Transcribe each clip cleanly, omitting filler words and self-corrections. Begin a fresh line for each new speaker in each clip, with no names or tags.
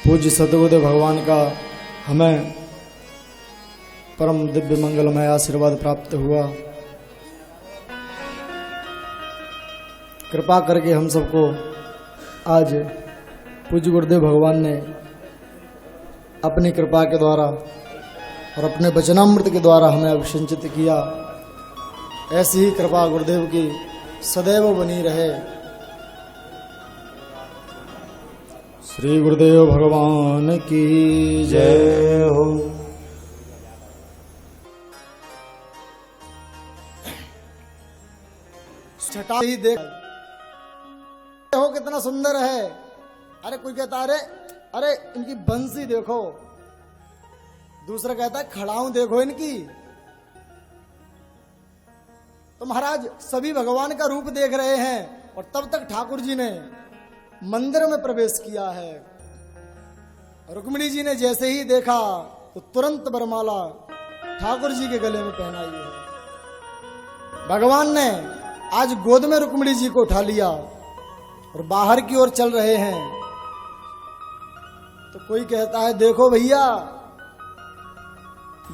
पूज्य सद्गुरुदेव भगवान का हमें परम दिव्य मंगलमय आशीर्वाद प्राप्त हुआ। कृपा करके हम सबको आज पूज्य गुरुदेव भगवान ने अपनी कृपा के द्वारा और अपने वचनामृत के द्वारा हमें अभिषिंचित किया। ऐसी ही कृपा गुरुदेव की सदैव बनी रहे। श्री गुरुदेव भगवान की जय हो। छटा ही देख हो कितना सुंदर है। अरे कोई कहता अरे इनकी बंसी देखो, दूसरा कहता है खड़ाऊं देखो इनकी। तो महाराज सभी भगवान का रूप देख रहे हैं और तब तक ठाकुर जी ने मंदिर में प्रवेश किया है। रुक्मिणी जी ने जैसे ही देखा तो तुरंत वरमाला ठाकुर जी के गले में पहनाई है। भगवान ने आज गोद में रुक्मिणी जी को उठा लिया और बाहर की ओर चल रहे हैं। तो कोई कहता है देखो भैया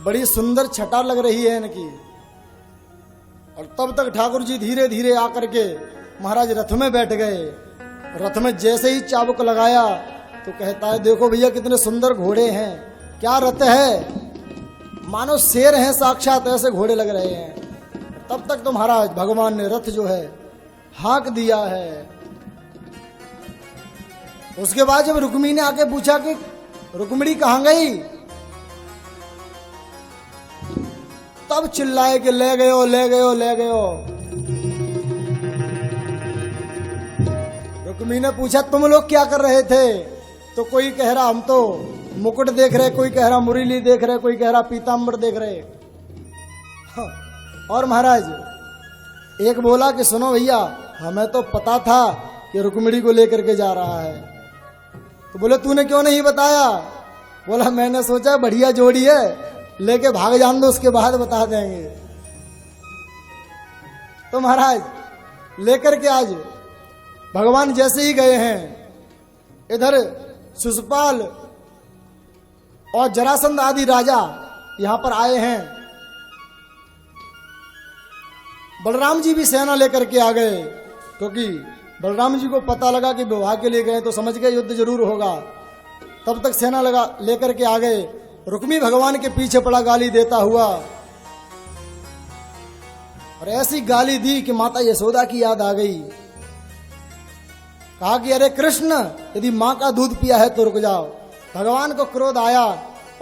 बड़ी सुंदर छटा लग रही है इनकी। और तब तक ठाकुर जी धीरे धीरे आकर के महाराज रथ में बैठ गए। रथ में जैसे ही चाबुक लगाया तो कहता है देखो भैया कितने सुंदर घोड़े हैं, क्या रथ है, मानो शेर हैं साक्षात, ऐसे घोड़े लग रहे हैं। तब तक तो महाराज भगवान ने रथ जो है हाँक दिया है। उसके बाद जब रुक्मिणी ने आके पूछा कि रुक्मिणी कहां गई, तब चिल्लाए कि ले गयो ले गयो ले गयो। रुक्मिणी ने पूछा तुम लोग क्या कर रहे थे, तो कोई कह रहा हम तो मुकुट देख रहे, कोई कह रहा मुरली देख रहे, कोई कह रहा पीताम्बर देख रहे। और महाराज एक बोला कि सुनो भैया हमें तो पता था कि रुक्मिणी को लेकर के जा रहा है। तो बोले तूने क्यों नहीं बताया। बोला मैंने सोचा बढ़िया जोड़ी है, लेके भाग जान दो उसके बाद बता देंगे। तो महाराज लेकर के आज भगवान जैसे ही गए हैं, इधर शिशुपाल और जरासंध आदि राजा यहां पर आए हैं। बलराम जी भी सेना लेकर के आ गए, क्योंकि बलराम जी को पता लगा कि विवाह के लिए गए तो समझ गए युद्ध जरूर होगा। तब तक सेना लगा लेकर के आ गए। रुक्मी भगवान के पीछे पड़ा गाली देता हुआ, और ऐसी गाली दी कि माता यशोदा की याद आ गई। कहा कि अरे कृष्ण यदि मां का दूध पिया है तो रुक जाओ। भगवान को क्रोध आया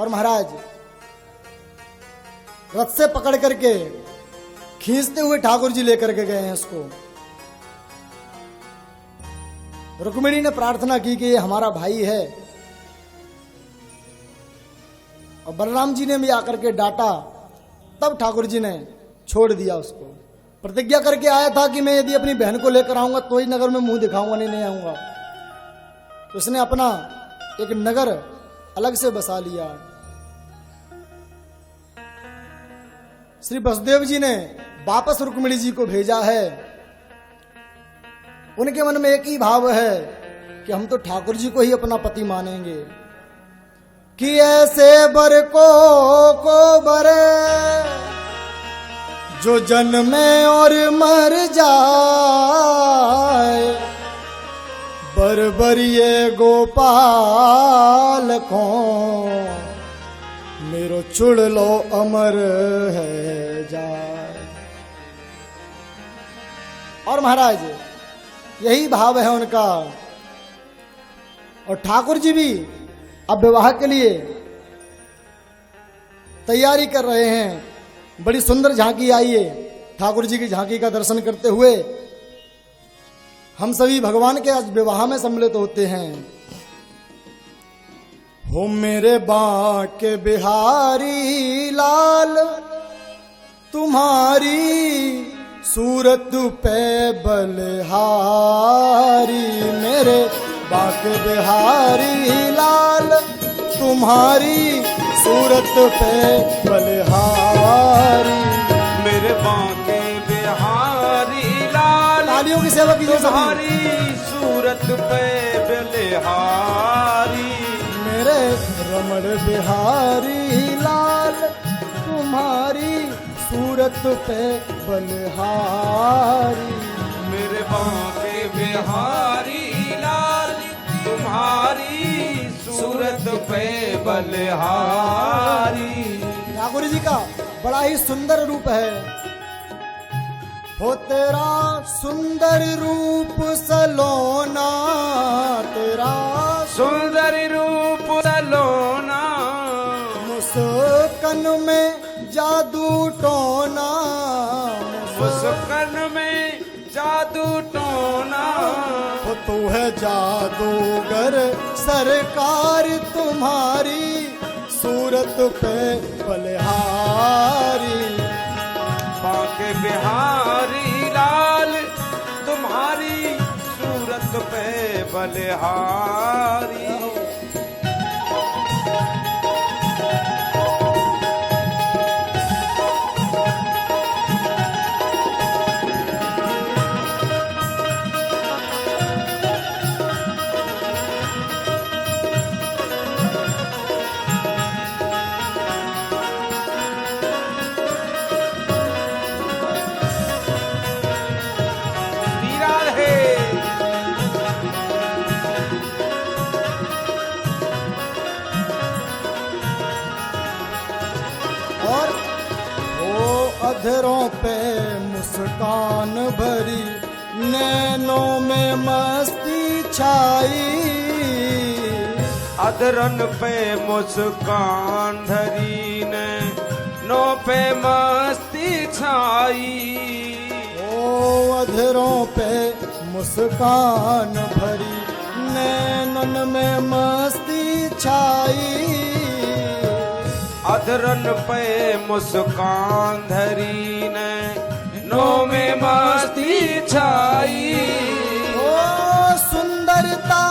और महाराज रथ से पकड़ करके खींचते हुए ठाकुर जी लेकर के गए हैं उसको। रुक्मिणी ने प्रार्थना की कि ये हमारा भाई है, और बलराम जी ने भी आकर के डांटा। तब ठाकुर जी ने छोड़ दिया उसको। प्रतिज्ञा करके आया था कि मैं यदि अपनी बहन को लेकर आऊंगा तो ही नगर में मुंह दिखाऊंगा, नहीं आऊंगा। तो उसने अपना एक नगर अलग से बसा लिया। श्री वसुदेव जी ने वापस रुक्मिणी जी को भेजा है। उनके मन में एक ही भाव है कि हम तो ठाकुर जी को ही अपना पति मानेंगे। कि ऐसे बर को बरे जो जन्मे और मर जाए, बरबरिए गोपाल को मेरो चुड़ लो अमर है जाए। और महाराज यही भाव है उनका। और ठाकुर जी भी अब विवाह के लिए तैयारी कर रहे हैं। बड़ी सुंदर झांकी आई है। ठाकुर जी की झांकी का दर्शन करते हुए हम सभी भगवान के आज विवाह में सम्मिलित होते हैं। हो मेरे बांके बिहारी लाल, तुम्हारी सूरत पे बलिहारी। मेरे बांके बिहारी लाल, तुम्हारी सूरत पे बलिहारी।
मेरे बांके बिहारी लाल,
तालियों की सेवा कीजिए।
तुम्हारी सूरत पे बलिहारी।
रमण बिहारी लाल तुम्हारी सूरत पे बलिहारी।
मेरे बांके बिहारी लाल तुम्हारी सूरत पे बलिहारी।
ठाकुर जी का बड़ा ही सुंदर रूप है। हो तेरा सुंदर रूप सलोना, तेरा
सुंदर रूप सलोना,
मुस्कान में जादू टोना,
मुस्कान में जादू टोना।
हो तू है जादूगर सरकार तुम्हारी सूरत पे बलिहारी।
बांके बिहारी लाल तुम्हारी सूरत पे बलिहारी।
और वो अधरों पे मुस्कान भरी, नैनों में मस्ती छाई।
अधरन पे मुस्कान धरी ने नो पे मस्ती छाई।
ओ अधरों पे मुस्कान भरी, नैनन में मस्ती छाई।
अधरन पे मुस्कान धरी ने नो में मस्ती छाई।
ओ सुंदरता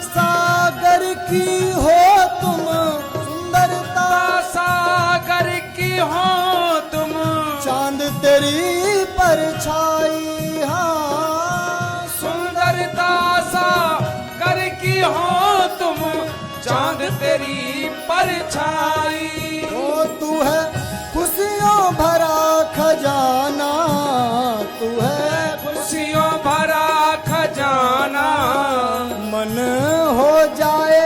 सागर की हो तुम, सुंदरता
सागर की हो तुम,
चांद तेरी परछाई। हाँ
सुंदरता सागर की हो तुम, चांद तेरी परछाई।
ओ तू है खुशियों भरा खजाना, तू है
खुशियों भरा खजाना।
मन हो जाए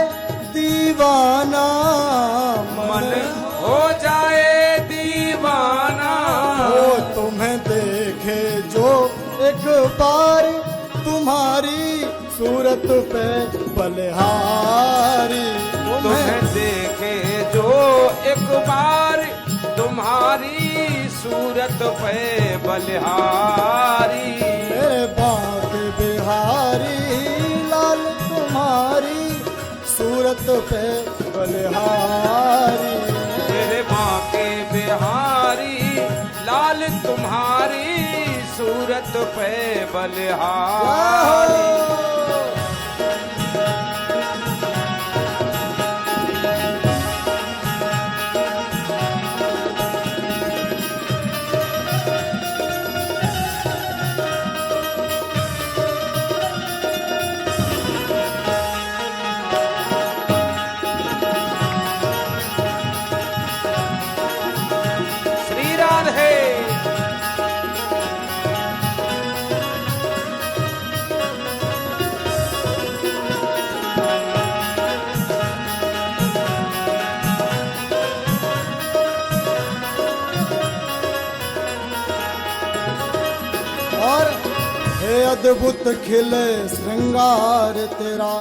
दीवाना,
मन हो जाए दीवाना।
ओ तुम्हें देखे जो एक बार तुम्हारी सूरत पे बलिहारी।
तुम्हें देखे जो एक बार तुम्हारी सूरत पे बलिहारी।
मेरे बांके बिहारी लाल तुम्हारी सूरत पे बलिहारी।
मेरे बांके बिहारी लाल तुम्हारी सूरत पे बलिहारी। श्री राधे।
और हे अद्भुत खिले श्रृंगार तेरा,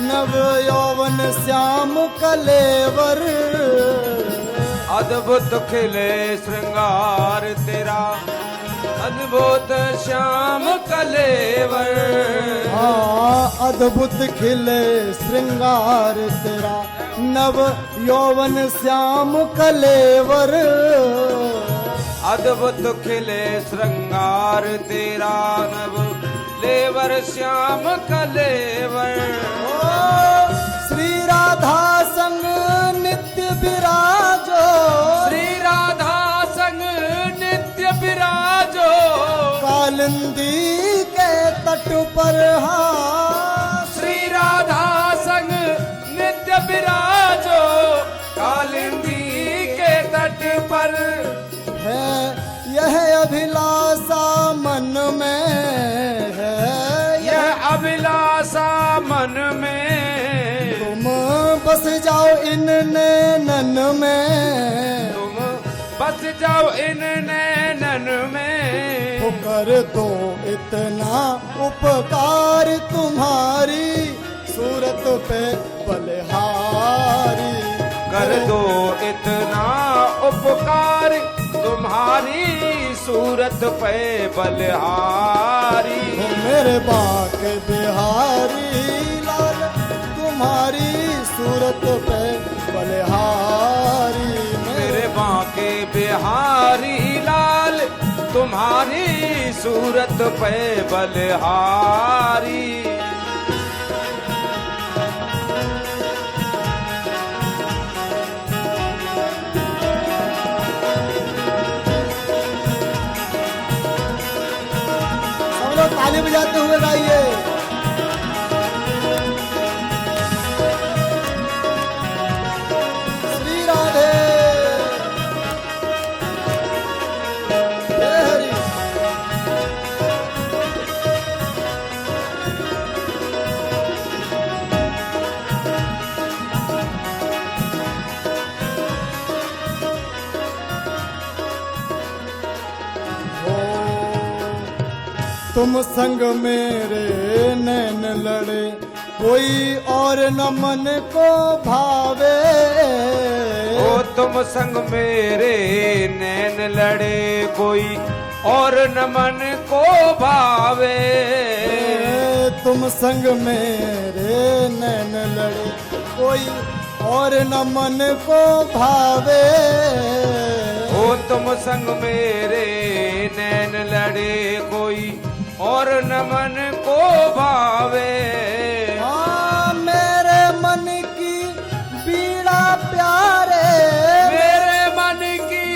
नव यौवन श्याम कलेवर।
अद्भुत खिले श्रृंगार तेरा, अद्भुत श्याम कलेवर।
हाँ अद्भुत खिले श्रृंगार तेरा, नव यौवन श्याम कलेवर।
अद्भुत खिले श्रृंगार तेरा, नव लेवर श्याम कलेवर।
ओ श्री राधा संग नित्य विराजो,
श्री राधा संग नित्य विराजो।
कालिंदी के तट पर। हाँ
श्री राधा संग नित्य विराजो।
बस जाओ इन नैनन में,
तुम बस जाओ इन नैनन में।
वो कर दो इतना उपकार तुम्हारी सूरत पे बलिहारी।
कर दो इतना उपकार तुम्हारी सूरत पे बलिहारी।
वो मेरे बाके बिहारी लाल तुम्हारी सूरत पे बलिहारी।
मेरे बांके बिहारी लाल तुम्हारी सूरत पे बलिहारी।
सब लोग ताली बजाते हुए गाइए। श्री राधे जय हरि। तुम संग मेरे नैन लड़े कोई और न मन को भावे।
ओ तुम संग मेरे नैन लड़े कोई और न मन को भावे।
तुम संग मेरे नैन लड़े कोई और न मन को भावे।
ओ तुम संग मेरे नैन लड़े कोई और न मन को भावे।
हाँ मेरे मन की पीड़ा प्यारे,
मेरे मन की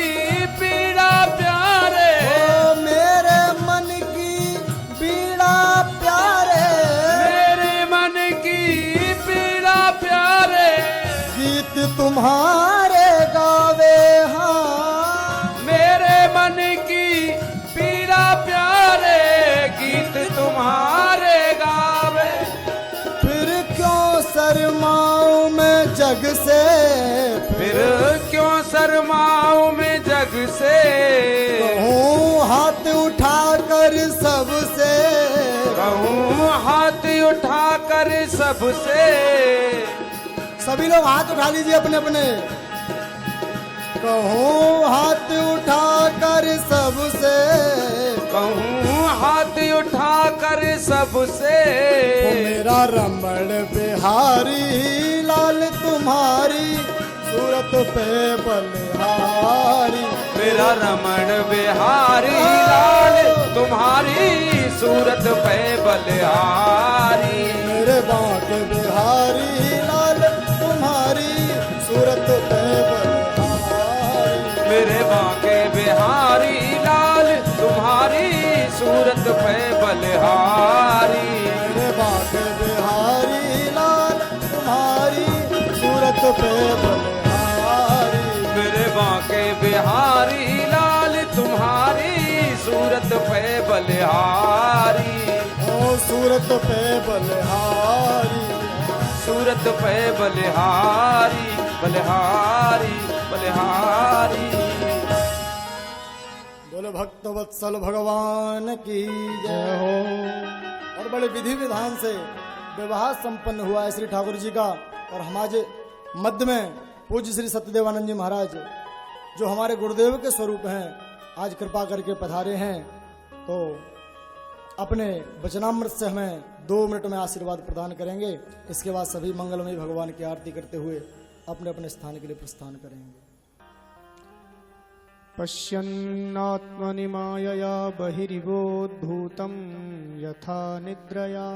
पीड़ा प्यारे।
ओ मेरे मन की पीड़ा प्यारे।
मेरे मन की पीड़ा प्यारे।
गीत तुम्हारे गावे हाँ।
मेरे मन की पीड़ा प्यारे गीत तुम्हारे गावे।
फिर क्यों शर्माऊं मैं जग से,
फिर क्यों शर्माऊं मैं जग से।
कहूँ हाथ उठा कर सबसे,
कहूँ हाथ उठा कर सबसे।
सभी लोग हाथ उठा लीजिए अपने अपने। कहूँ हाथ उठा कर सबसे,
कहूँ हाथ उठा कर सबसे।
ओ मेरा रमण बिहारी लाल तुम्हारी सूरत पे बलिहारी।
मेरा रमण बिहारी लाल तुम्हारी सूरत पे बलिहारी।
मेरे बांके बिहारी लाल तुम्हारी सूरत पे बलिहारी।
मेरे बांके बिहारी लाल तुम्हारी सूरत पे बलिहारी।
मेरे बांके बिहारी लाल तुम्हारी सूरत पे बलिहारी।
मेरे बांके बिहारी लाल तुम्हारी सूरत पे बलिहारी।
ओ सूरत पे बलिहारी।
सूरत पे बलिहारी बलिहारी बलिहारी।
बोले भक्त वत्सल भगवान की जय हो। और बड़े विधि विधान से विवाह संपन्न हुआ है श्री ठाकुर जी का। और हमारे मध्य में पूज्य श्री सत्यदेवानंद जी महाराज जो हमारे गुरुदेव के स्वरूप हैं आज कृपा करके पधारे हैं। तो अपने वचनामृत से हमें 2 मिनट में आशीर्वाद प्रदान करेंगे। इसके बाद सभी मंगलमय भगवान की आरती करते हुए अपने अपने स्थान के लिए प्रस्थान करेंगे।
पश्यन्नात्मनि मायया बहिरिवोद्भूतं यथा निद्रया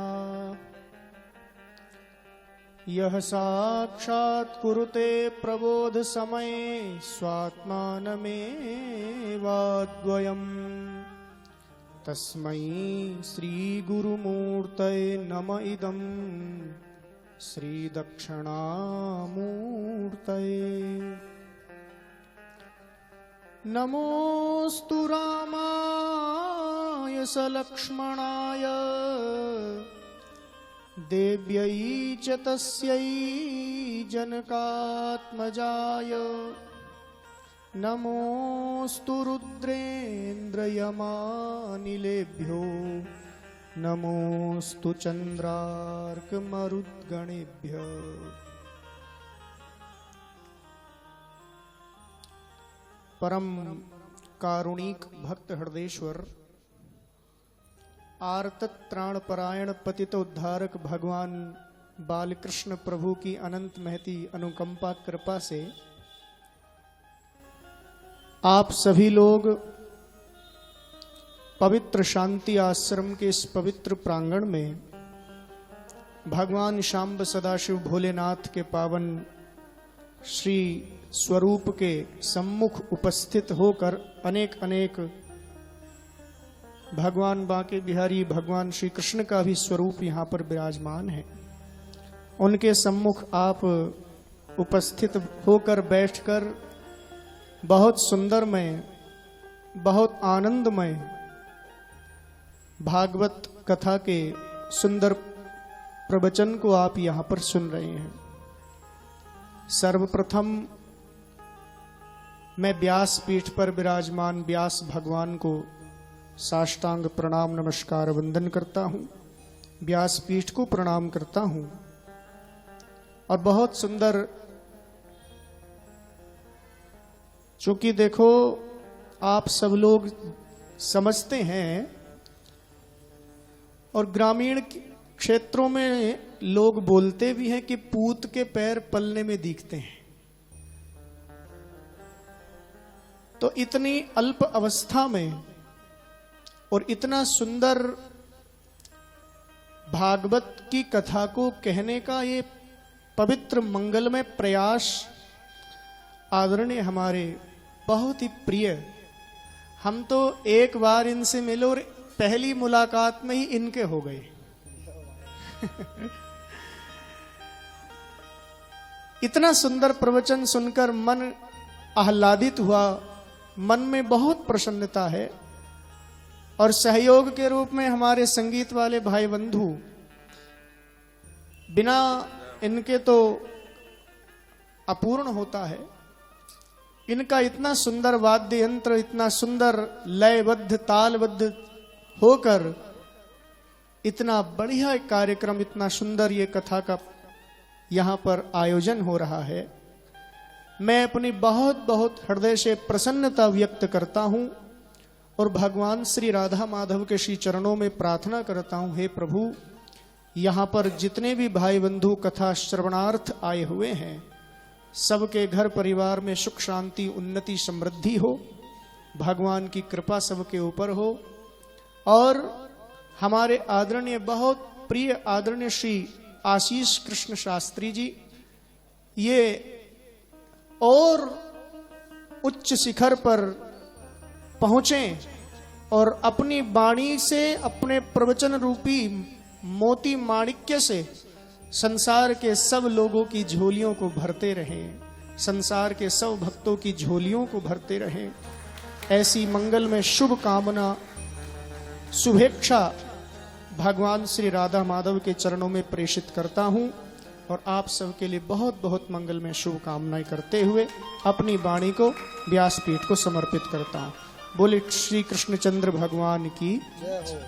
यः साक्षात् कुरुते प्रबोध समये स्वात्मानमेवाद्वयम् तस्मै श्रीगुरुमूर्तये नम इदं श्रीदक्षिणामूर्तये। नमोऽस्तु रामाय सलक्ष्मणाय देव्यै च तस्यै जनकात्मजाय नमोऽस्तु रुद्रेन्द्रयमानिलेभ्यो नमोऽस्तु चन्द्रार्कमरुद्गणेभ्यः। परम कारुणिक भक्त हृदयेश्वर आर्तत त्राण परायण पतित उद्धारक भगवान बालकृष्ण प्रभु की अनंत महती अनुकंपा कृपा से आप सभी लोग पवित्र शांति आश्रम के इस पवित्र प्रांगण में भगवान शाम्ब सदाशिव भोलेनाथ के पावन श्री स्वरूप के सम्मुख उपस्थित होकर अनेक अनेक भगवान बांके बिहारी भगवान श्री कृष्ण का भी स्वरूप यहाँ पर विराजमान है। उनके सम्मुख आप उपस्थित होकर बैठकर बहुत सुंदरमय बहुत आनंदमय भागवत कथा के सुंदर प्रवचन को आप यहाँ पर सुन रहे हैं। सर्वप्रथम मैं व्यास पीठ पर विराजमान व्यास भगवान को साष्टांग प्रणाम नमस्कार वंदन करता हूँ, व्यास पीठ को प्रणाम करता हूँ। और बहुत सुंदर, चूंकि देखो आप सब लोग समझते हैं और ग्रामीण क्षेत्रों में लोग बोलते भी हैं कि पूत के पैर पलने में दिखते हैं। तो इतनी अल्प अवस्था में और इतना सुंदर भागवत की कथा को कहने का ये पवित्र मंगलमय प्रयास आदरणीय हमारे बहुत ही प्रिय, हम तो एक बार इनसे मिले और पहली मुलाकात में ही इनके हो गए। इतना सुंदर प्रवचन सुनकर मन आह्लादित हुआ, मन में बहुत प्रसन्नता है। और सहयोग के रूप में हमारे संगीत वाले भाई बंधु, बिना इनके तो अपूर्ण होता है। इनका इतना सुंदर वाद्य यंत्र, इतना सुंदर लयबद्ध तालबद्ध होकर इतना बढ़िया कार्यक्रम, इतना सुंदर ये कथा का यहाँ पर आयोजन हो रहा है। मैं अपनी बहुत बहुत हृदय से प्रसन्नता व्यक्त करता हूँ और भगवान श्री राधा माधव के श्री चरणों में प्रार्थना करता हूँ, हे प्रभु, यहाँ पर जितने भी भाई बंधु कथा श्रवणार्थ आए हुए हैं, सबके घर परिवार में सुख शांति उन्नति समृद्धि हो, भगवान की कृपा सबके ऊपर हो। और हमारे आदरणीय बहुत प्रिय आदरणीय श्री आशीष कृष्ण शास्त्री जी ये और उच्च शिखर पर पहुंचे और अपनी वाणी से, अपने प्रवचन रूपी मोती माणिक्य से संसार के सब लोगों की झोलियों को भरते रहें, संसार के सब भक्तों की झोलियों को भरते रहें। ऐसी मंगल में शुभ कामना शुभेच्छा भगवान श्री राधा माधव के चरणों में प्रेषित करता हूं और आप सबके लिए बहुत बहुत मंगल में शुभकामनाएं करते हुए अपनी वाणी को व्यासपीठ को समर्पित करता हूं। बोले श्री कृष्णचंद्र भगवान की जय हो।